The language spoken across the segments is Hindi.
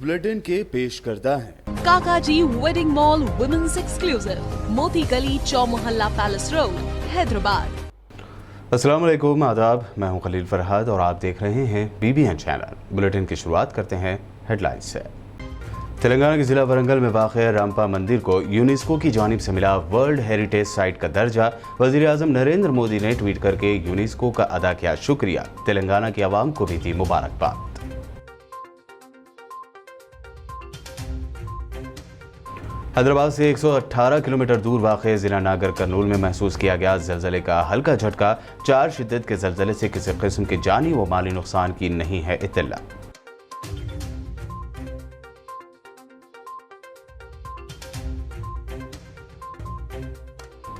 बुलेटिन के पेश करता है काकाजी वेडिंग मॉल वुमेन्स एक्सक्लूसिव, मोती गली, चौमोहल्ला पैलेस रोड, हैदराबाद। अस्सलाम वालेकुम, आदाब। मैं हूं खलील फरहाद और आप देख रहे हैं BBN चैनल। बुलेटिन की शुरुआत करते हैं हेडलाइंस से। तेलंगाना के जिला वरंगल में वाक़ रामपा मंदिर को यूनेस्को की जानिब से मिला वर्ल्ड हेरिटेज साइट का दर्जा। वज़ीर आज़म नरेंद्र मोदी ने ट्वीट करके यूनेस्को का अदा किया शुक्रिया। तेलंगाना की आवाम को भी दी मुबारकबाद। हैदराबाद से 118 किलोमीटर दूर वाक़ जिला नागर कर्नूल में महसूस किया गया ज़लज़ले का हल्का झटका। 4 शिद्दत के ज़लज़ले से किसी किस्म के जानी व माली नुकसान की नहीं है इत्तला।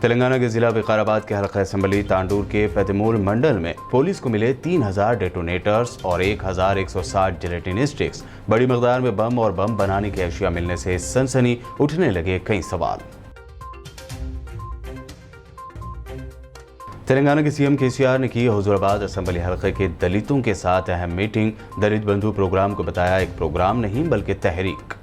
तेलंगाना के जिला विकाराबाद के हल्का असम्बली तांडूर के पेदमूल मंडल में पुलिस को मिले 3000 डेटोनेटर्स और 1160 जिलेटिन स्टिक्स। बड़ी मकदार में बम और बम बनाने की अशिया मिलने से सनसनी, उठने लगे कई सवाल। तेलंगाना के CM KCR ने की हुजूराबाद असम्बली हल्के के दलितों के साथ अहम मीटिंग। दलित बंधु प्रोग्राम को बताया एक प्रोग्राम नहीं बल्कि तहरीक।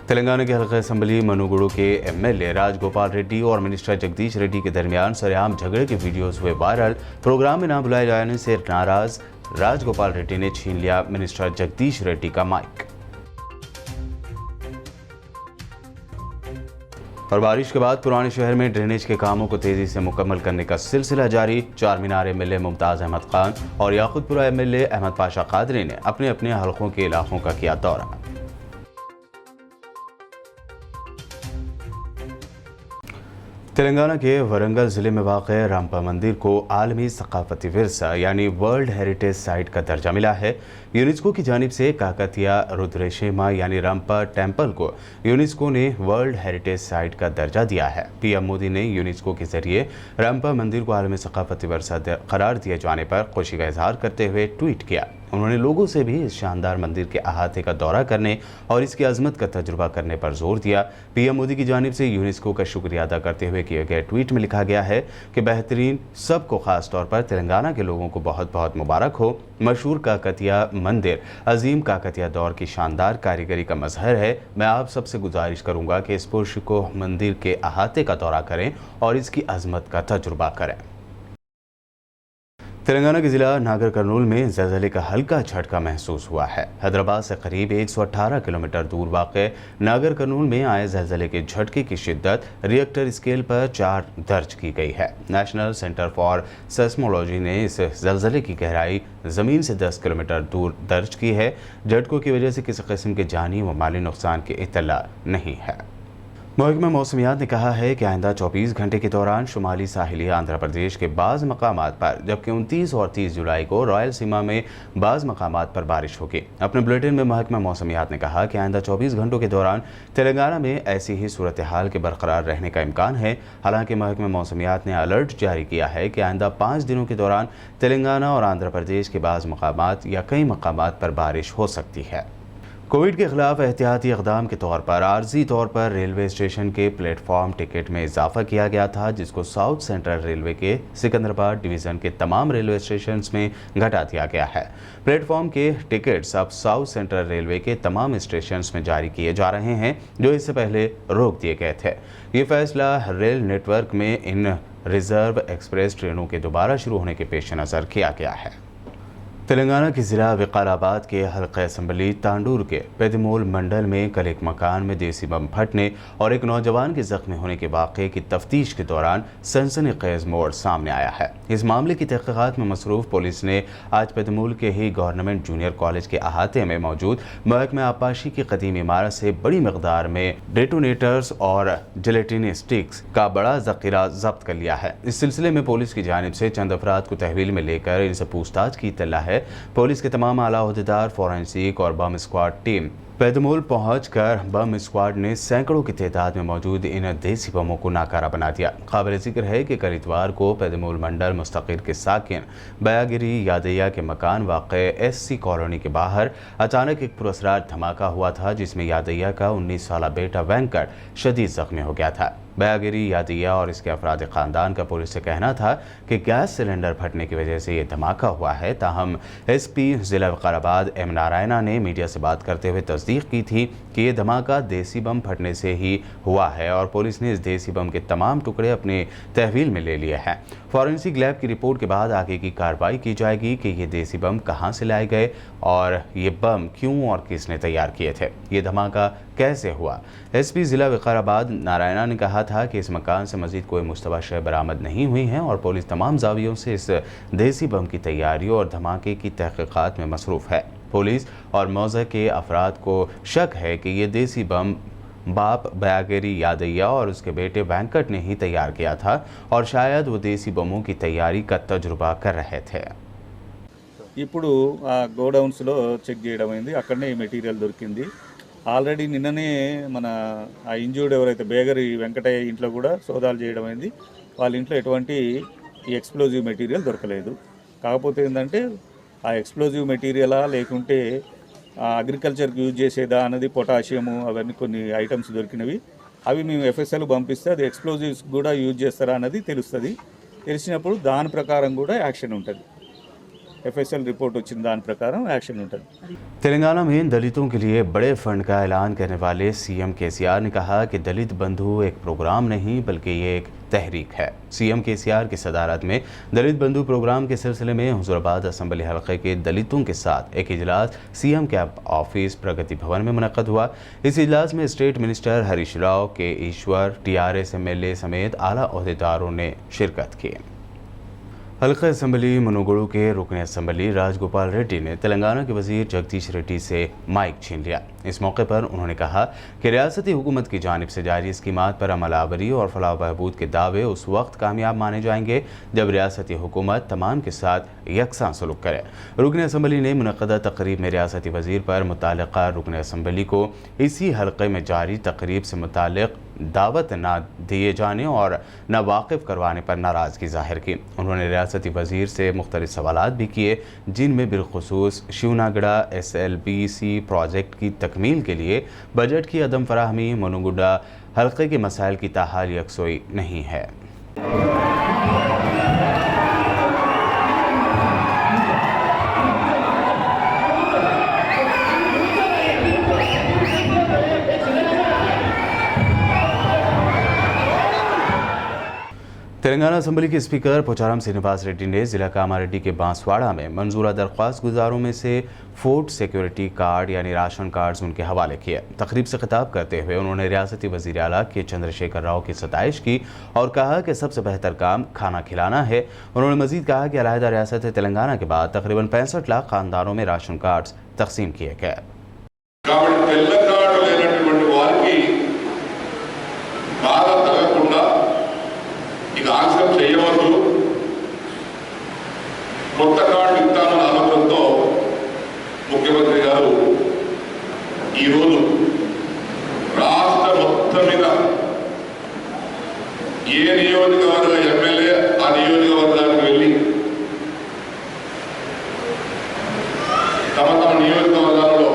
तेलंगाना के हल्का असम्बली मनुगुडु के MLA राजगोपाल रेड्डी और मिनिस्टर जगदीश रेड्डी के दरमियान सरेआम झगड़े के वीडियोस हुए वायरल। प्रोग्राम में ना बुलाए जाने से नाराज राजगोपाल रेड्डी ने छीन लिया मिनिस्टर जगदीश रेड्डी का माइक। और बारिश के बाद पुराने शहर में ड्रेनेज के कामों को तेजी से मुकम्मल करने का सिलसिला जारी। चार मीनार MLA मुमताज अहमद खान और याकुतपुरा MLA अहमद पाशा कादरी ने अपने अपने हलकों के इलाकों का किया दौरा। तेलंगाना के वरंगल ज़िले में वाक़ रामपा मंदिर को आलमी सकाफती विरसा यानी वर्ल्ड हेरिटेज साइट का दर्जा मिला है। यूनेस्को की जानिब से काकतिया रुद्रेशेमा यानी रामपा टेम्पल को यूनेस्को ने वर्ल्ड हेरिटेज साइट का दर्जा दिया है। PM मोदी ने यूनेस्को के जरिए रामपा मंदिर को आलमी सकाफती विरसा करार दिए जाने पर खुशी का इजहार करते हुए ट्वीट किया। उन्होंने लोगों से भी इस शानदार मंदिर के अहाते का दौरा करने और इसकी अजमत का तजुर्बा करने पर जोर दिया। PM मोदी की जानिब से यूनेस्को का शुक्रिया अदा करते हुए किए गए ट्वीट में लिखा गया है कि बेहतरीन सबको खास तौर पर तेलंगाना के लोगों को बहुत बहुत मुबारक हो। मशहूर काकतिया मंदिर अजीम काकतिया दौर की शानदार कारीगरी का मजहर है। मैं आप सबसे गुजारिश करूंगा कि इस पुरशको मंदिर के अहाते का दौरा करें और इसकी अजमत का तजुर्बा करें। तेलंगाना के जिला नागर कर्नूल में ज़लज़ले का हल्का झटका महसूस हुआ है। हैदराबाद से करीब 118 किलोमीटर दूर वाक़ नागर कर्नूल में आए ज़लज़ले के झटके की शिद्दत रिएक्टर स्केल पर 4 दर्ज की गई है। नेशनल सेंटर फॉर सेस्मोलॉजी ने इस ज़लज़ले की गहराई ज़मीन से 10 किलोमीटर दूर दर्ज की है। झटकों की वजह से किसी किस्म के जानी व माली नुकसान की इत्तला नहीं है। महकमा मौसमियात ने कहा है कि आइंदा 24 घंटे के दौरान शुमाली साहिली आंध्र प्रदेश के बाज़ मकामात पर जबकि 29 और 30 जुलाई को रॉयल सीमा में बाज़ मकामात पर बारिश होगी। अपने बुलेटिन में महकमा मौसमियात ने कहा कि आइंदा 24 घंटों के दौरान तेलंगाना में ऐसी ही सूरत हाल के बरकरार रहने का इम्कान है। हालांकि महकमा मौसमियात ने अलर्ट जारी किया है कि आइंदा 5 दिनों के दौरान तेलंगाना और आंध्र प्रदेश के बाज़ मकामात या कई मकामात पर बारिश हो सकती है। कोविड के खिलाफ एहतियाती इक़दाम के तौर पर आर्जी तौर पर रेलवे स्टेशन के प्लेटफॉर्म टिकट में इजाफा किया गया था, जिसको साउथ सेंट्रल रेलवे के सिकंदराबाद डिवीज़न के तमाम रेलवे स्टेशन में घटा दिया गया है। प्लेटफॉर्म के टिकट्स अब साउथ सेंट्रल रेलवे के तमाम स्टेशन में जारी किए जा रहे हैं, जो इससे पहले रोक दिए गए थे। ये फैसला रेल नेटवर्क में इन रिजर्व एक्सप्रेस ट्रेनों के दोबारा शुरू होने के पेश नज़र किया गया है। तेलंगाना के ज़िला विकाराबाद के हल्का असम्बली तांडूर के पेदमूल मंडल में कल एक मकान में देसी बम फटने और एक नौजवान के जख्मी होने के वाक़े की तफ्तीश के दौरान सनसनीखेज़ मोड़ सामने आया है। इस मामले की तहक़ीक़ात में मसरूफ़ पुलिस ने आज पेदमूल के ही गवर्नमेंट जूनियर कॉलेज के अहाते में मौजूद महकमा आबपाशी की कदीम इमारत से बड़ी मकदार में डेटोनेटर्स और जिलेटिन स्टिक्स का बड़ा ज़ख़ीरा जब्त कर लिया है। इस सिलसिले में पुलिस की जानिब से चंद अफराद को तहवील में लेकर इनसे पूछताछ की इत्तला है। पुलिस के तमाम आला अहदेदार, फोरेंसिक और बम स्क्वाड टीम पैदमोल पहुंचकर बम स्क्वाड ने सैकड़ों की तादाद में मौजूद इन देसी बमों को नाकारा बना दिया। काबिल जिक्र है कि कल इतवार को पैदमोल मंडल मुस्तकिर के साकिन बयागिरी यादैया के मकान वाक़े SC कॉलोनी के बाहर अचानक एक पुरअसरार धमाका हुआ था, जिसमें यादैया का 19 साला बेटा वेंकट शदीद जख्मी हो गया था। बयागिरी यादिया और इसके अफराद ख़ानदान का पुलिस से कहना था कि गैस सिलेंडर फटने की वजह से ये धमाका हुआ है। ताहम SP ज़िला विकाराबाद M नारायणा ने मीडिया से बात करते हुए तस्दीक की थी कि ये धमाका देसी बम फटने से ही हुआ है और पुलिस ने इस देसी बम के तमाम टुकड़े अपने तहवील में ले लिए हैं। फॉरेंसिक लैब की रिपोर्ट के बाद आगे की कार्रवाई की जाएगी कि ये देसी बम कहाँ से लाए गए और ये बम क्यों और किसने तैयार किए थे, ये धमाका कैसे हुआ। SP ज़िला विकाराबाद नारायणा ने कहा था कि इस मकान से मजीद कोई मुश्तबा शय बरामद नहीं हुई हैं और पुलिस तमाम जावियों से इस देसी बम की तैयारी और धमाके की तहकीकात में मसरूफ़ है। पुलिस और मौज़े के अफराद को शक है कि ये देसी बम बाप बयागिरी यादैया और उसके बेटे वेंकट ने ही तैयार किया था और शायद वो देसी बमों की तैयारी का तजुर्बा कर रहे थे। ఇప్పుడు ఆ గోడౌన్స్లో చెక్ చేయడం అయింది, అక్కడనే ఈ మెటీరియల్ దొరికింది. ఆల్రెడీ నిన్ననే మన ఆ ఇంజూర్డ్ ఎవరైతే బేగరి వెంకటయ్య ఇంట్లో కూడా సోదాలు చేయడం అయింది. వాళ్ళ ఇంట్లో ఎటువంటి ఈ ఎక్స్ప్లోజివ్ మెటీరియల్ దొరకలేదు. కాకపోతే ఏంటంటే ఆ ఎక్స్ప్లోజివ్ మెటీరియలా లేకుంటే అగ్రికల్చర్కి యూజ్ చేసేదా అన్నది పొటాషియము అవన్నీ కొన్ని ఐటమ్స్ దొరికినవి. అవి మేము FSL పంపిస్తే అది ఎక్స్ప్లోజివ్స్ కూడా యూజ్ చేస్తారా అన్నది తెలుస్తుంది. తెలిసినప్పుడు దాని ప్రకారం కూడా యాక్షన్ ఉంటుంది. FSL रिपोर्ट వచ్చిన దాని ప్రకారం యాక్షన్ ఉంటుంది. तेलंगाना में दलितों के लिए बड़े फंड का ऐलान करने वाले CM KCR ने कहा कि दलित बंधु एक प्रोग्राम नहीं बल्कि ये एक तहरीक है। CM KCR की सदारत में दलित बंधु प्रोग्राम के सिलसिले में हुजूराबाद असम्बली हल्के के दलितों के साथ एक इजलास CM कैंप ऑफिस प्रगति भवन में मुनक़द हुआ। इस इजलास में स्टेट मिनिस्टर हरीश राव, के ईश्वर, TRS MLA समेत आला ओहदेदारों ने शिरकत की। हल्का असम्बली मुनुगुरु के रुकन असम्बली राजगोपाल रेड्डी ने तेलंगाना के वजीर जगदीश रेड्डी से माइक छीन लिया। इस मौके पर उन्होंने कहा कि रियासती हुकूमत की जानिब से जारी स्कीमात पर अमलावरी और फलाह बहबूद के दावे उस वक्त कामयाब माने जाएंगे जब रियासती हुकूमत तमाम के साथ यकसां सलूक करे। रुकन असम्बली ने मुनक़दा तकरीब में रियासती वजीर पर मुतालिका रुकन असम्बली को इसी हल्के में जारी तकरीब से मुतालिक दावत न दिए जाने और न वाकिफ़ करवाने पर नाराज़गी जाहिर की। उन्होंने रियासती वज़ीर से मुख्तलिफ सवालात भी किए, जिनमें बिलखुसूस शिवनागड़ा SLBC प्रोजेक्ट की तकमील के लिए बजट की अदम फराहमी, मुनुगुडा हल्के के मसाइल की ताहाल यकसोई नहीं है। तेलंगाना असम्बली के स्पीकर पोचाराम श्रीनिवास रेड्डी ने ज़िला कामारेड्डी के बांसवाड़ा में मंजूरा दरख्वास्त गुजारों में से फूड सिक्योरिटी कार्ड यानी राशन कार्ड्स उनके हवाले किए। तकरीब से खिताब करते हुए उन्होंने रियासती वज़ीर आला के चंद्रशेखर राव की सताइश की और कहा कि सबसे बेहतर काम खाना खिलाना है। उन्होंने मजीद कहा कि अलहदा रियासत तेलंगाना के बाद तकरीबन 65 लाख खानदानों में राशन कार्ड्स तकसीम किए गए। ఆలస్యం చేయవద్దు, కొత్త కార్డు ఇస్తామన్న ఆలోచనతో ముఖ్యమంత్రి గారు ఈరోజు రాష్ట్ర మొత్తం మీద ఏ నియోజకవర్గ MLA ఆ నియోజకవర్గానికి వెళ్ళి తమ తమ నియోజకవర్గాలలో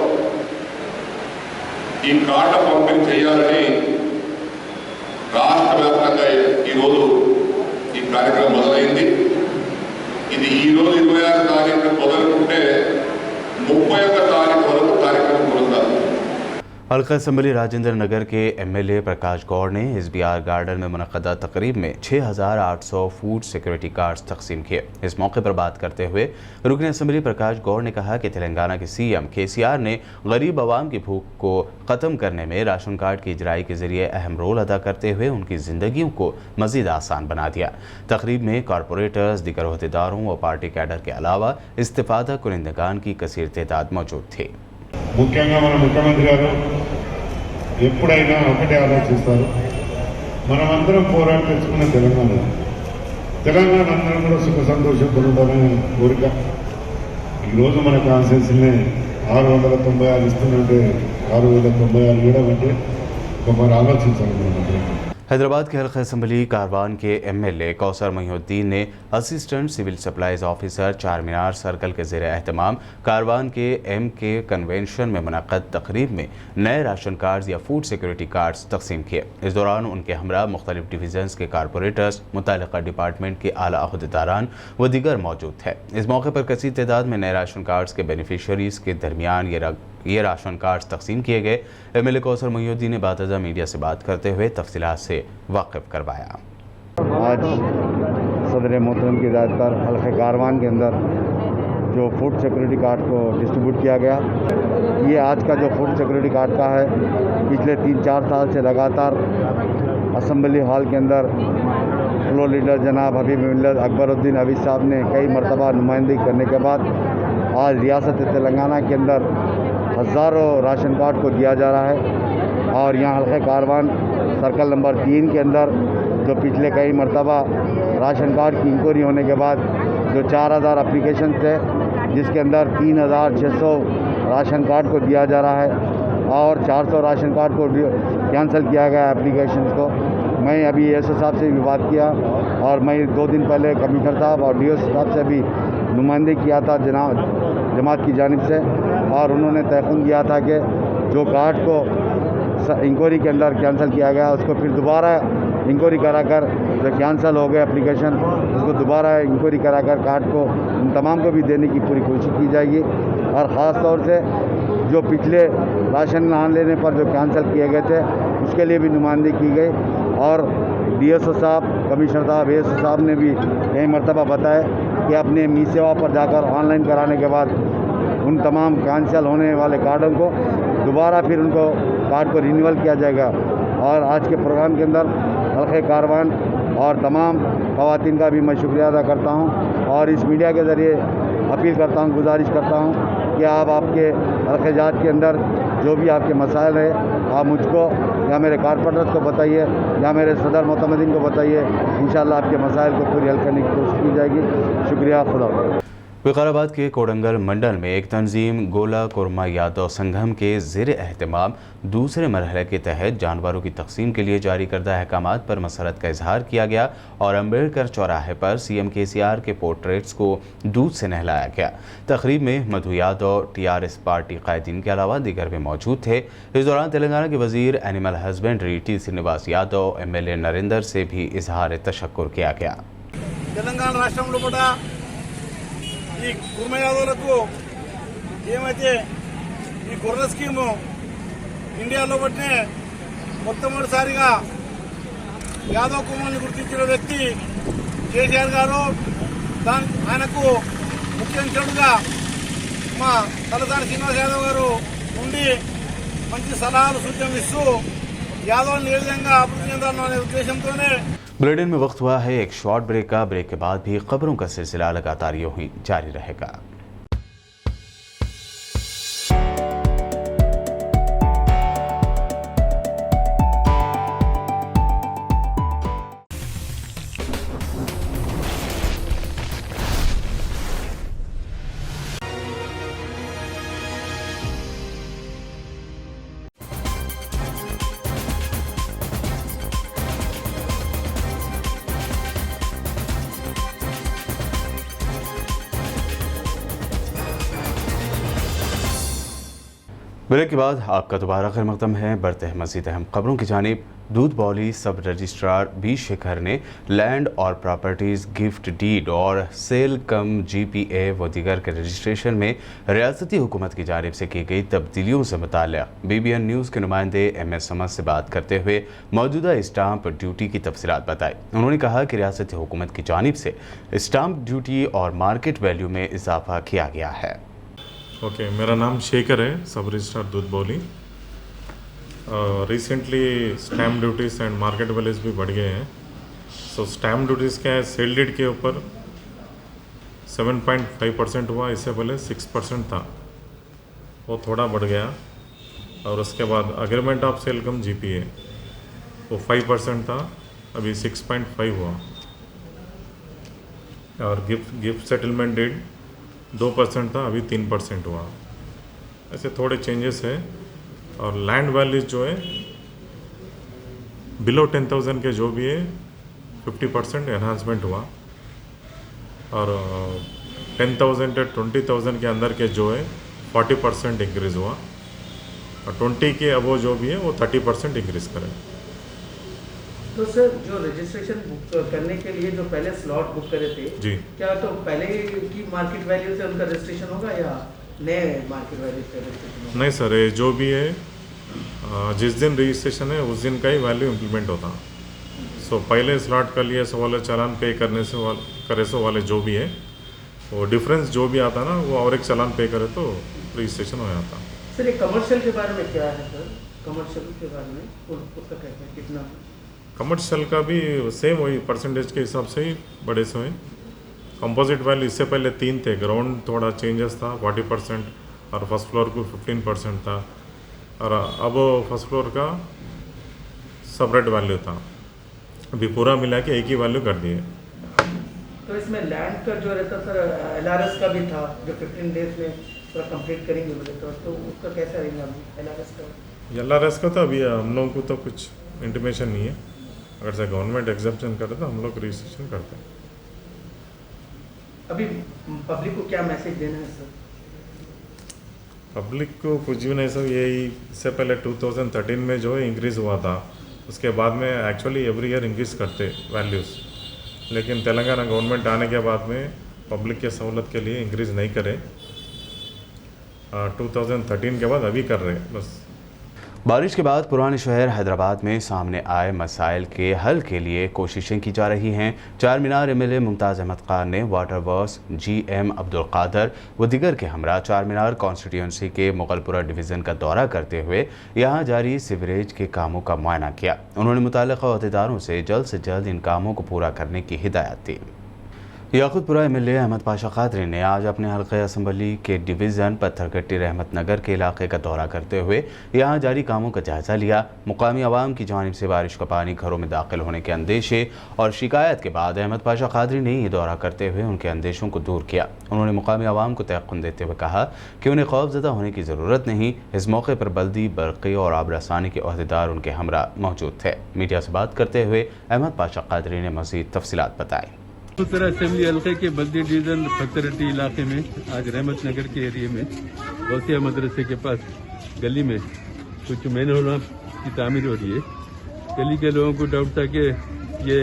ఈ కార్డు పంపిణీ చేయాలని రాష్ట్ర వ్యాప్తంగా ఈరోజు కార్యక్రమం మొదలైంది. ఇది ఈరోజు 26 తారీఖు మొదలుకుంటే 31 తారీఖు వరకు కార్యక్రమం కొనసాగుతుంది। हल्का असम्बली राजेंद्र नगर के MLA प्रकाश गौड़ ने SBR गार्डन में मुनक़दा तकरीब में 6800 फूड सिक्योरिटी कार्ड्स तकसीम किए। इस मौके पर बात करते हुए रुकन असम्बली प्रकाश गौड़ ने कहा कि तेलंगाना के CM KCR ने गरीब आवाम की भूख को ख़त्म करने में राशन कार्ड की इजराई के ज़रिए अहम रोल अदा करते हुए उनकी ज़िंदगियों को मज़ीद आसान बना दिया। तकरीब में कॉरपोरेटर्स, दीगर अहदेदारों व पार्टी कैडर के अलावा इस्तिफ़ादा कुनिंदगान की कसीर तादाद मौजूद थी। ముఖ్యంగా మన ముఖ్యమంత్రి గారు ఎప్పుడైనా ఒకటే ఆలోచిస్తారు, మనమందరం పోరాటం తెచ్చుకున్న తెలంగాణ అందరం కూడా సుఖ సంతోషంతో ఉండాలనే కోరిక. ఈరోజు మన కాన్స్టిట్యూన్సీని 696 ఇస్తుందంటే 6,96 ఇవ్వడం అంటే మరి ఆలోచించాలి మనం. हैदराबाद के हल्का असम्बली कारवान के एमएलए कौसर मोहिउद्दीन ने असिस्टेंट सिविल सप्लाईज ऑफिसर चार मीनार सर्कल के ज़ेर एहतमाम कारवान के MK कन्वेंशन में मुनक़्क़द तकरीब में नए राशन कार्ड्स या फूड सिक्योरिटी कार्ड्स तकसीम किए। इस दौरान उनके हमरा मुख्तलिफ डिवीज़न्स के कारपोरेटर्स, मुताल्लिक़ा डिपार्टमेंट के आला अहदेदारान व दीगर मौजूद थे। इस मौके पर कसीर तादाद में नए राशन कार्ड्स के बेनिफिशरीज़ के दरमियान ये राशन कार्ड्स तकसीम किए गए। एमएलए कौसर मोहिउद्दीन ने बातज़ा मीडिया से बात करते हुए तफसीलात से वाकिफ़ करवाया। आज सदर मोहतरम की हिदायत पर हल्के कारवान के अंदर जो फूड सिक्योरिटी कार्ड को डिस्ट्रीब्यूट किया गया, ये आज का जो फूड सिक्योरिटी कार्ड का है, पिछले 3-4 साल से लगातार असम्बली हॉल के अंदर फ्लोर लीडर जनाब हबीब मिल्लत अकबरुद्दीन अवीस साहब ने कई मरतबा नुमाइंदगी करने के बाद आज रियासत तेलंगाना के अंदर हज़ारों राशन कार्ड को दिया जा रहा है। और यहाँ हल्के कारवान सर्कल नंबर 3 के अंदर जो पिछले कई मरतबा राशन कार्ड की इंक्वायरी होने के बाद जो 4,000 एप्लीकेशन थे, जिसके अंदर 3,600 राशन कार्ड को दिया जा रहा है और 400 राशन कार्ड को कैंसिल किया गया एप्लीकेशन को। मैं अभी एसओ साहब से भी बात किया और मैं 2 दिन पहले कमिश्नर साहब और डीओ साहब से भी नुमाइंदगी किया था जमात की जानिब से, और उन्होंने तयक़ुन किया था कि जो कार्ड को इंक्वायरी के अंदर कैंसिल किया गया उसको फिर दोबारा इंक्वायरी कराकर जो कैंसिल हो गए एप्लीकेशन, उसको दोबारा इंक्वायरी कराकर कार्ड को उन तमाम को भी देने की पूरी कोशिश की जाएगी। और ख़ास तौर से जो पिछले राशन ना लेने पर जो कैंसिल किए गए थे उसके लिए भी नुमाइंदगी की गई। और डीएसओ साहब, कमिश्नर साहब, एएसओ साहब ने भी कई मरतबा बताया कि अपने मी सेवा पर जाकर ऑनलाइन कराने के बाद उन तमाम कैंसिल होने वाले कार्डों को दोबारा फिर उनको कार्ड को रिन्यूअल किया जाएगा। और आज के प्रोग्राम के अंदर हल्के कारवान और तमाम ख़वातीन का भी मैं शुक्रिया अदा करता हूँ और इस मीडिया के ज़रिए अपील करता हूँ, गुजारिश करता हूँ कि आप आपके हल्के जात के अंदर जो भी आपके मसाइल है आप मुझको या मेरे कारपोरेटर्स को बताइए या मेरे सदर मोतमदीन को बताइए। इंशाअल्लाह आपके मसाइल को पूरी हल करने की कोशिश की जाएगी। शुक्रिया। खुदा। विकाराबाद के कोडंगल मंडल में एक तंजीम गोला कुरमा यादव संगम के ज़ेर एहतमाम दूसरे मरहले के तहत जानवरों की तकसीम के लिए जारी करदा अहकामात पर मसरत का इजहार किया गया और अम्बेडकर चौराहे पर CM KCR के पोर्ट्रेट्स को दूध से नहलाया गया। तकरीब में मधु यादव TRS पार्टी कायदीन के अलावा दीगर भी मौजूद थे। इस दौरान तेलंगाना के वजीर animal husbandry T Srinivas Yadav, MLA Narendra से भी इजहार तशक्कुर किया गया। తెలంగాణ రాష్ట్రంలో కూడా ఈ కుర్మ యాదవులకు ఏమైతే ఈ గొర్రెల స్కీము ఇండియాలో బట్టే మొట్టమొదటిసారిగా యాదవ్ కుమార్ని గుర్తించిన వ్యక్తి కేసీఆర్ గారు, ఆయనకు ముఖ్య అంశుడుగా మా తలసాని శ్రీనివాస్ యాదవ్ గారు ఉండి మంచి సలహాలు సూచనలు ఇస్తూ యాదవ్ని ఏ విధంగా అభివృద్ధి చెందాలనే ఉద్దేశంతోనే। बुलेटिन में वक्त हुआ है एक शॉर्ट ब्रेक का। ब्रेक के बाद भी खबरों का सिलसिला लगातार यूं ही जारी रहेगा। ब्रेक के बाद आपका दोबारा खैर मकदम है। बढ़ते हैं मज़ीद अहम खबरों की जानिब। दूध बौली सब रजिस्ट्रार बी शेखर ने लैंड और प्रॉपर्टीज़ गिफ्ट डीड और सेल कम GPA व दीगर के रजिस्ट्रेशन में रियासती हुकूमत की जानिब से की गई तब्दीलियों से मुताल्लिक़ BBN न्यूज़ के नुमाइंदे MS समद से बात करते हुए मौजूदा स्टाम्प ड्यूटी की तफसीलात बताई। उन्होंने कहा कि रियासती हुकूमत की जानिब से स्टाम्प ड्यूटी और मार्केट वैल्यू में इजाफा किया गया है। ओके, मेरा नाम शेखर है, सब registrar Doodh Bowli. Recently stamp duties and market values भी बढ़ गए हैं। सो स्टैम्प ड्यूटीज़ क्या है, सेल डीड के ऊपर 7.5% हुआ, इससे पहले 6% था, वो थोड़ा बढ़ गया। और उसके बाद agreement of sale cum GPA वो 5% था, अभी 6.5 हुआ। और गिफ्ट सेटलमेंट डीड 2% था, अभी 3% हुआ। ऐसे थोड़े चेंजेस है। और लैंड वैल्यूज जो है बिलो 10,000 के जो भी है 50% एनहांसमेंट हुआ, और 10,000 से 20,000 के अंदर के जो है 40% इंक्रीज़ हुआ, और 20 के अबो जो भी है वो 30% इंक्रीज़ करें। तो सर जो रजिस्ट्रेशन बुक करने के लिए जो पहले स्लॉट बुक करे थे जी, क्या तो पहले की मार्केट वैल्यू से उनका रजिस्ट्रेशन होगा या नए मार्केट वैल्यू से रजिस्ट्रेशन होगा? नहीं सर, ये जो भी है जिस दिन रजिस्ट्रेशन है उस दिन का ही वैल्यू इम्प्लीमेंट होता। सो पहले स्लॉट कर लिए सो वाले चालान पे करने से करे सो वाले जो भी है वो डिफरेंस जो भी आता ना वो और एक चालान पे करे तो रजिस्ट्रेशन हो जाता। सर ये कमर्शियल के बारे में क्या है सर? कमर्शियल के बारे में उसका कहते हैं कितना? कमर्शियल का भी सेम वही परसेंटेज के हिसाब से ही बड़े से हुए। कंपोजिट वैल्यू इससे पहले 3 थे, ग्राउंड थोड़ा चेंजेस था 40% और फर्स्ट फ्लोर को 15% था, और अब फर्स्ट फ्लोर का सेपरेट वैल्यू था। अभी पूरा मिला के एक ही वैल्यू कर दिए। तो इसमें लैंड का जो रहता सर LRS का भी था जो 15 डेज में पूरा कंप्लीट करेंगे बोले तो उसका कैसा रहेगा LRS का? LRS का तो अभी हम लोगों को तो कुछ इंटीमेशन नहीं है। अगर से गवर्नमेंट एग्जेप्शन करे तो हम लोग रजिस्ट्रेशन करते हैं। अभी पब्लिक को क्या मैसेज देना है सर? पब्लिक को कुछ भी नहीं सर, यही इससे पहले 2013 में जो है इंक्रीज़ हुआ था, उसके बाद में एक्चुअली एवरी ईयर इंक्रीज़ करते वैल्यूज़, लेकिन तेलंगाना गवर्नमेंट आने के बाद में पब्लिक के सहूलत के लिए इंक्रीज़ नहीं करे। 2013 के बाद अभी कर रहे हैं बस। बारिश के बाद पुराने शहर हैदराबाद में सामने आए मसाइल के हल के लिए कोशिशें की जा रही हैं। चार मीनार MLA मुमताज़ अहमद खान ने water works GM Abdul Qadir व दिगर के हमरा चार मीनार कॉन्स्टिट्यूंसी के मुगलपुरा डिवीज़न का दौरा करते हुए यहां जारी सीवरेज के कामों का मुआयना किया। उन्होंने मुताल्लिक़ा अहदेदारों से जल्द इन कामों को पूरा करने की हिदायत दी। याकूतपुरा MLA अहमद पाशा कादरी ने आज अपने हल्के असम्बली के डिवीज़न पत्थरगट्टी रहमत नगर के इलाके का दौरा करते हुए यहाँ जारी कामों का जायज़ा लिया। मुकामी आवाम की जानिब से बारिश का पानी घरों में दाखिल होने के अंदेशे और शिकायत के बाद अहमद पाशा कादरी ने ये दौरा करते हुए उनके अंदेशों को दूर किया। उन्होंने मुकामी आवाम को तयक़ुन देते हुए कहा कि उन्हें खौफज़दा होने की ज़रूरत नहीं। इस मौके पर बल्दी, बरक़ी और आबरसानी के अहदेदार उनके हमरा मौजूद थे। मीडिया से बात करते हुए अहमद पाशा कादरी ने मज़ीद तफसीलात बताई। उत्तर असेंबली हल्के के बल्दी डिवीजन पत्थरगट्टी इलाके में आज रहमत नगर के एरिया में गौसिया मदरसे के पास गली में कुछ मैनहोल की तामीर हो रही है। गली के लोगों को डाउट था कि ये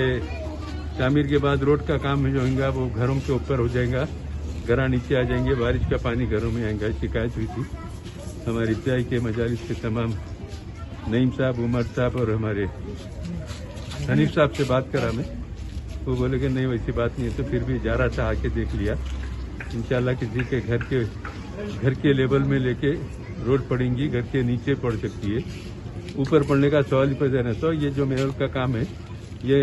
तामीर के बाद रोड का काम जो होगा वो घरों के ऊपर हो जाएगा, घरा नीचे आ जाएंगे, बारिश का पानी घरों में आएगा। शिकायत हुई थी हमारे इब्तिदाई के मजालिस के तमाम नईम साहब, उमर साहब और हमारे हनीफ साहब से बात करा मैं, वो बोले कि नहीं वैसी बात नहीं है। तो फिर भी जा रहा था, आके देख लिया। इंशाल्लाह किसी के घर के लेवल में लेके रोड पड़ेंगी, घर के नीचे पड़ सकती है, ऊपर पड़ने का सवाल ही पैदा नहीं। तो ये जो मेहल का काम है ये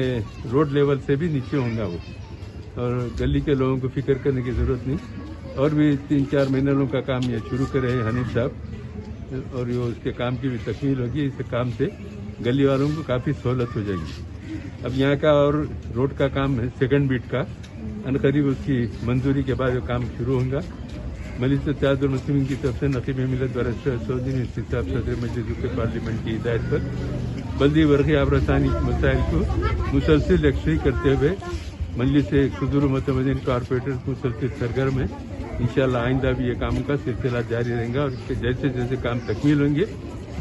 रोड लेवल से भी नीचे होगा वो, और गली के लोगों को फिक्र करने की जरूरत नहीं। और भी 3-4 महीनों का काम ये शुरू करे हैं हनीफ साहब, और ये उसके काम की भी तकमील होगी। इस काम से गली वालों को काफ़ी सहूलत हो जाएगी। अब यहाँ का और रोड का काम है सेकंड बीट का, अनकरीब उसकी मंजूरी के बाद काम शुरू होगा। मजलिस इत्तेहादुल मुस्लिमीन की तरफ से नकीब मिलत बैरिस्टर सऊदी इफ्ती साहब सदर मजलिस पार्लियामेंट की हिदायत पर बल्दी वर्गी आबरसानी मसाइल को मुसलसिल यकसुई करते हुए मजलिस सदर मुतमदीन कॉरपोरेटर मुसलसिल सरगर्म है। इंशाल्लाह आइंदा भी ये कामों का सिलसिला जारी रहेगा, और इसके जैसे जैसे काम तकमील होंगे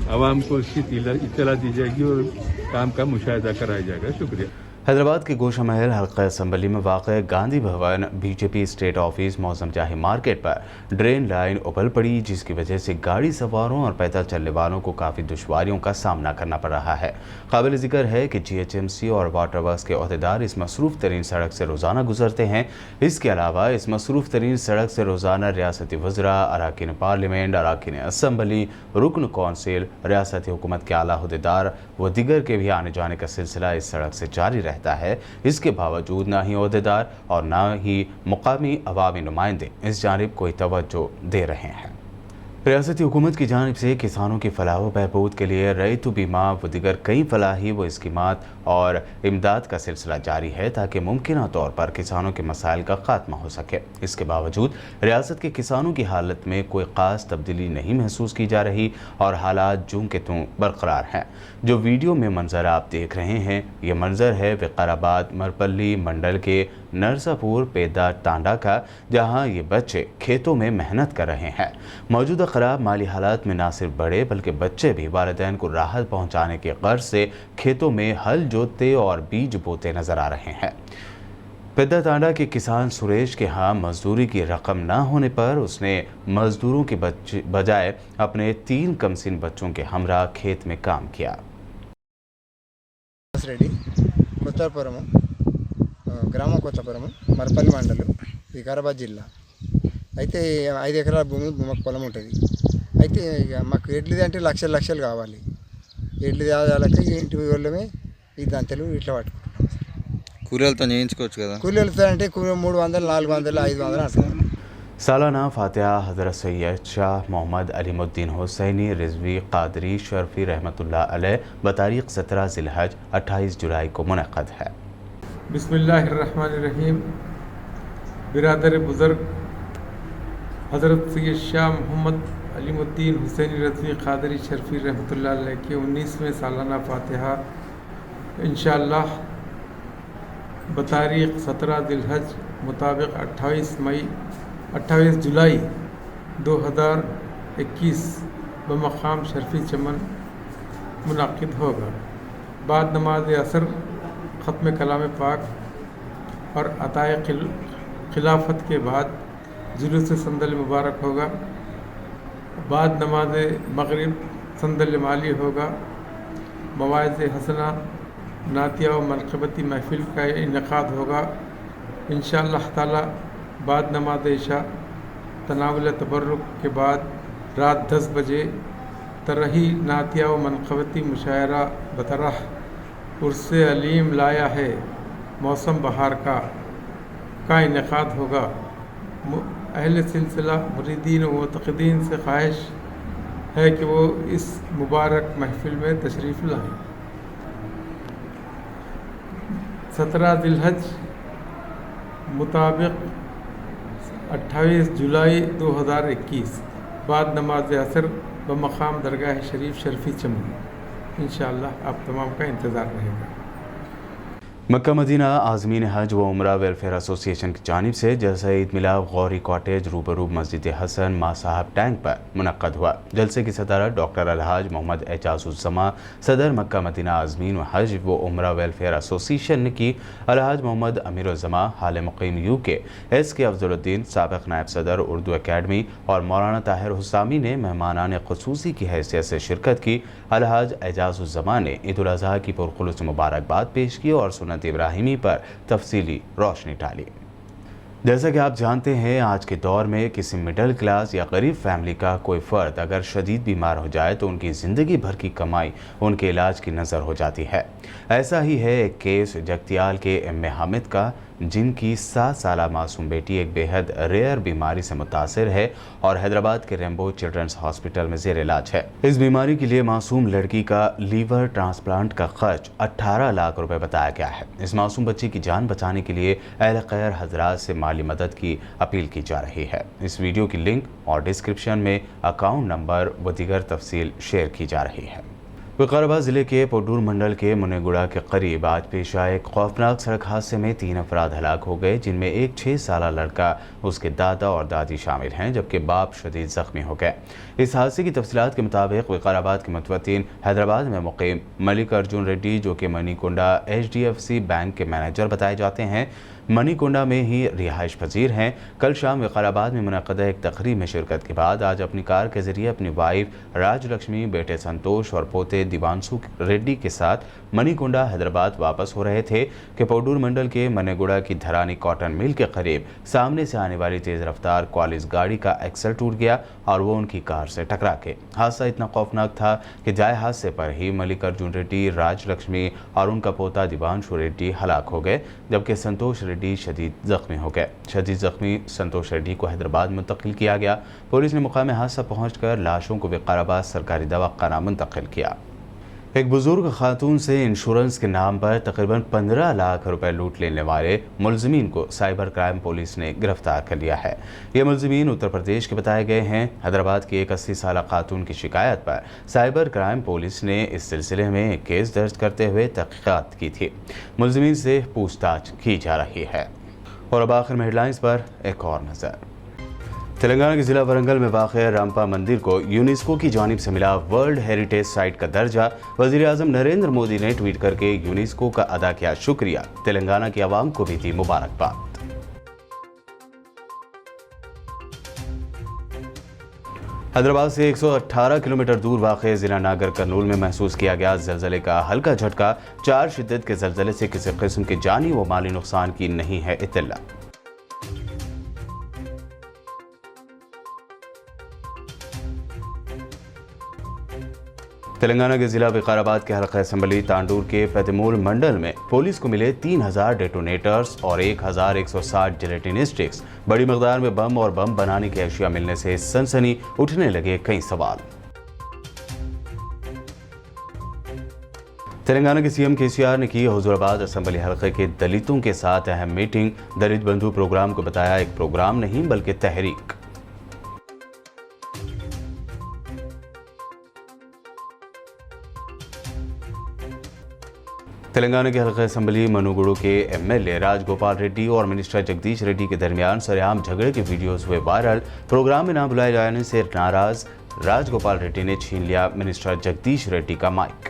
आवाम को उसकी इत्तला दी जाएगी और काम का मुशाहिदा कराया जाएगा। शुक्रिया। हैदराबाद के गोशा महल हल्का असम्बली में वाक़ Gandhi Bhavan BJP state office मौसम जाही मार्केट पर ड्रेन लाइन उबल पड़ी, जिसकी वजह से गाड़ी सवारों और पैदल चलने वालों को काफ़ी दुश्वारियों का सामना करना पड़ रहा है। काबिल ज़िक्र है कि GHMC और वाटर वर्क्स के अहदेदार इस मसरूफ़ तरीन सड़क से रोज़ाना गुजरते हैं। इसके अलावा इस मसरूफ़ तरीन सड़क से रोज़ाना रियासती वज़रा, अरकान पार्लियामेंट, अरकान असम्बली, रुकन कौंसिल, रियासती हुकूमत के आला अहदेदार व दिगर के भी आने जाने का सिलसिला इस सड़क से जारी रहता है। इसके बावजूद ना ही अहदेदार और ना ही मुकामी अवामी नुमाइंदे इस जानिब कोई तवज्जो दे रहे हैं। रियासती हुकूमत की जानिब से किसानों की फलाह व बहबूद के लिए रैयतु बीमा व दीगर कई फलाही व स्कीमात और इमदाद का सिलसिला जारी है ताकि मुमकिन तौर पर किसानों के मसाइल का खात्मा हो सके। इसके बावजूद रियासत के किसानों की हालत में कोई ख़ास तब्दीली नहीं महसूस की जा रही और हालात जूं के त्यों बरकरार हैं। जो वीडियो में मंजर आप देख रहे हैं, ये मंजर है विकाराबाद मरपल्ली मंडल के नरसापुर पेदा टांडा का, जहां ये बच्चे खेतों में मेहनत कर रहे हैं। मौजूदा ख़राब माली हालात में न सिर्फ बड़े बल्कि बच्चे भी वालिदैन को राहत पहुंचाने के गर्ज से खेतों में हल जोतते और बीज बोते नजर आ रहे हैं। पेदा टांडा के किसान सुरेश के यहाँ मजदूरी की रकम न होने पर उसने मजदूरों के बजाय अपने 3 कमसिन बच्चों के हमरा खेत में काम किया। గ్రామం కొత్తపురం మరపల్లి మండలం వికారాబాద్ జిల్లా అయితే 5 ఎకరాల భూమి మాకు పొలం ఉంటుంది. అయితే ఇక మాకు ఎడ్లది అంటే లక్షలు లక్షలు కావాలి. ఎడ్లది ఆదాలకి ఇంటి వాళ్ళమే ఈ దంతలు ఇట్లా పట్టుకుంటున్నాం. కూలీలతో చేయించుకోవచ్చు కదా. కూలీలతో అంటే 300 400 500 అంటారు. सालाना फातिहा हज़रत सैयद शाह मोहम्मद अलीमुद्दीन हुसैनी रिजवी कादरी शर्फी रहमतुल्लाह अलैह बतारीख 17 ज़िलहज 28 जुलाई को मुनक़द है। बिस्मिल्लाहिर्रहमानिर्रहीम। बिरादर बुज़ुर्ग हज़रत सैयद शाह मोहम्मद अलीमुद्दीन हुसैनी रिजवी कादरी शर्फी रहमतुल्लाह अलैह के 19वें सालाना फातिहा इंशाअल्लाह बतारीख 17 ज़िलहज मुताबिक 28 जुलाई 2021 बमकाम शर्फी चमन मुनाकिद होगा। बाद नमाज असर ख़त्म कलाम पाक और अताए खिलाफत के बाद जुलूस संदल मुबारक होगा। बाद नमाज मगरिब संदल माली होगा। मवाइज़ हसना नातिया व मनक़बती महफिल का इनेकाद होगा इंशाअल्लाह ताला। बाद नमाज इशा तनावुल तबर्रुक के बाद रात 10 बजे तरही नातिया व मनक़बती मुशायरा बतरह उर्से अलीम लाया है मौसम बहार का इनेकाद होगा। अहले सिलसिला मुरीदीन व मुतक़दीन से ख्वाहिश है कि वो इस मुबारक महफिल में तशरीफ़ लाएँ। 17 ज़िलहज मुताबिक 28 जुलाई 2021 बाद नमाज असर बमकाम दरगाह शरीफ शर्फी चमन इंशाअल्लाह आप तमाम का इंतज़ार रहेगा। मक्का मदीना आज़मीन हज व उमरा वेलफेयर एसोसिएशन की जानिब से जलसा ईद मिलाद गौरी कॉटेज रूबरू मस्जिद हसन माँ साहब टैंक पर मुनक़द हुआ। जलसे की सदारत डॉक्टर अलहाज मोहम्मद एजाज़ुज़्ज़मा सदर मक्का मदीना आज़मीन हज व उमरा वेलफेयर एसोसिएशन ने की। अलहाज मोहम्मद अमीरुज़्ज़मा हाल मुक़ीम UK SK अफजलुद्दीन साबिक़ नायब सदर उर्दू अकेडमी और मौलाना ताहिर हुसामी ने मेहमानान ख़ुसूसी की हैसियत से शिरकत की। अलहाज एजाज़ुज़्ज़मा ने ईद उल अज़हा की पुरखुलूस मुबारकबाद पेश की और सुन्नत इब्राहिमी पर तफसीली रोशनी डाली। जैसा कि आप जानते हैं, आज के दौर में किसी मिडिल क्लास या गरीब फैमिली का कोई फ़र्द अगर शदीद बीमार हो जाए तो उनकी ज़िंदगी भर की कमाई उनके इलाज की नज़र हो जाती है। ऐसा ही है एक केस जगतियाल के एम हामिद का, जिनकी 7 साला मासूम बेटी एक बेहद रेयर बीमारी से मुतासिर है और हैदराबाद के रेम्बो चिल्ड्रंस हॉस्पिटल में ज़ेर इलाज है। इस बीमारी के लिए मासूम लड़की का लीवर ट्रांसप्लांट का खर्च 18 लाख रुपए बताया गया है। इस मासूम बच्ची की जान बचाने के लिए अहले खैर हजरात से माली मदद की अपील की जा रही है। इस वीडियो की लिंक और डिस्क्रिप्शन में अकाउंट नंबर व दीगर तफसील शेयर की जा रही है। विकाराबाद ज़िले के पोडूर मंडल के मुनेगुड़ा के करीब आज पेश आए एक खौफनाक सड़क हादसे में 3 अफराद हलाक हो गए, जिनमें एक 6 साला लड़का, उसके दादा और दादी शामिल हैं, जबकि बाप शदीद ज़ख्मी हो गए। इस हादसे की तफसीलात के मुताबिक विकाराबाद के मुतवत्तिन हैदराबाद में मुक़ीम मल्लिकार्जुन रेड्डी, जो कि मनीकोंडा HDFC बैंक के मैनेजर बताए जाते हैं, मनीकोंडा में ही रिहाइश पजीर हैं। कल शाम विकाराबाद में मुनक़दा एक तकरीब में शिरकत के बाद आज अपनी कार के ज़रिए अपनी वाइफ राजलक्ष्मी, बेटे संतोष और पोते दिवांशु रेड्डी के साथ मनीकोंडा हैदराबाद वापस हो रहे थे कि पोडूर मंडल के मनेगुड़ा की धरानी कॉटन मिल के करीब सामने से आने वाली तेज़ रफ्तार कॉलेज गाड़ी का एक्सल टूट गया और वो उनकी कार से टकरा के। हादसा इतना खौफनाक था कि जाए हादसे पर ही मल्लिकार्जुन रेड्डी, राजलक्ष्मी और उनका पोता दिवांशु रेड्डी हलाक हो गए, जबकि संतोष रेड्डी शदीद जख्मी हो गए। शदीद जख्मी संतोष रेड्डी को हैदराबाद मुंतकिल किया गया। पुलिस ने मुकाम हादसा पहुंचकर लाशों को विकाराबाद सरकारी दवाखाना मुंतकिल किया। एक बुजुर्ग खातून से इंश्योरेंस के नाम पर तकरीबन 15 लाख रुपए लूट लेने वाले मुलजिमीन को साइबर क्राइम पुलिस ने गिरफ्तार कर लिया है। ये मुलजिमीन उत्तर प्रदेश के बताए गए हैं। हैदराबाद की एक 80 साल खातून की शिकायत पर साइबर क्राइम पुलिस ने इस सिलसिले में एक केस दर्ज करते हुए तहकीकात की थी। मुलजिमीन से पूछताछ की जा रही है। और अब आखिर में हेडलाइंस पर एक और नज़र। तेलंगाना के जिला वरंगल में वाक़या रामपा मंदिर को यूनेस्को की जानिब से मिला वर्ल्ड हेरिटेज साइट का दर्जा। वज़ीर-ए-आज़म नरेंद्र मोदी ने ट्वीट करके यूनेस्को का अदा किया शुक्रिया। तेलंगाना की आवाम को भी दी मुबारकबाद। हैदराबाद से 118 किलोमीटर दूर वाक़ ज़िला नागर कर्नूल में महसूस किया गया ज़लज़ले का हल्का झटका। 4 शिद्दत के ज़लज़ले से किसी किस्म के जानी व माली नुकसान की नहीं है इत्तला। तेलंगाना के जिला विकाराबाद के हल्का असम्बली तांडूर के प्रतिमूल मंडल में पुलिस को मिले 3000 डेटोनेटर्स और 1160 जिलेटिन स्टिक्स। बड़ी मकदार में बम और बम बनाने की अशिया मिलने से सनसनी उठने लगे कई सवाल। तेलंगाना के सीएम केसीआर ने की हुजूराबाद असम्बली हल्के के दलितों के साथ अहम मीटिंग। दलित बंधु प्रोग्राम को बताया एक प्रोग्राम नहीं बल्कि तहरीक। तेलंगाना के हल्का असम्बली मनुगुडु के एमएलए राजगोपाल रेड्डी और मिनिस्टर जगदीश रेड्डी के दरमियान सरेआम झगड़े के वीडियोस हुए वायरल। प्रोग्राम में ना बुलाए जाने से नाराज राजगोपाल रेड्डी ने छीन लिया मिनिस्टर जगदीश रेड्डी का माइक।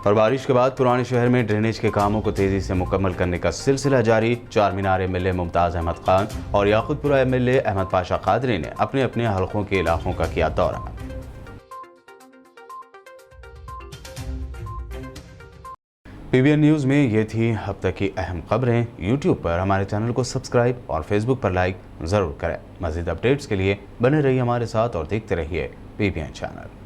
और बारिश के बाद पुराने शहर में ड्रेनेज के कामों को तेजी से मुकम्मल करने का सिलसिला जारी। चार मीनार एमएलए मुमताज अहमद खान और याकुतपुरा एमएलए अहमद पाशा कादरी ने अपने अपने हल्कों के इलाकों का किया दौरा। पीबीएन न्यूज़ में ये थी अब तक की अहम खबरें। यूट्यूब पर हमारे चैनल को सब्सक्राइब और फेसबुक पर लाइक ज़रूर करें। मज़ीद अपडेट्स के लिए बने रहिए हमारे साथ और देखते रहिए पीबीएन चैनल।